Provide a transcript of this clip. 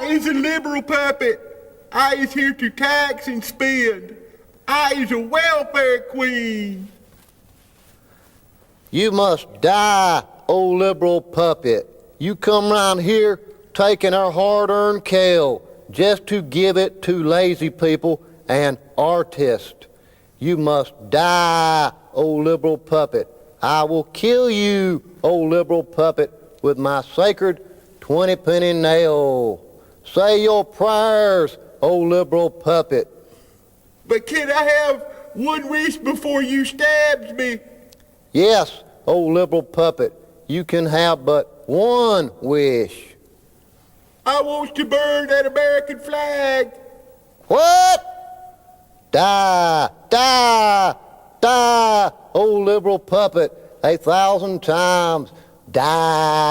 I is a liberal puppet. I is here to tax and spend. I is a welfare queen. You must die, old liberal puppet. You come round here taking our hard-earned kale just to give it to lazy people and artists. You must die, old liberal puppet. I will kill you, old liberal puppet, with my sacred 20-penny nail. Say your prayers, old liberal puppet. But can I have one wish before you stabs me? Yes, old liberal puppet, you can have but one wish. I want to burn that American flag. What? Die, die, die, old liberal puppet, 1,000 times. Die.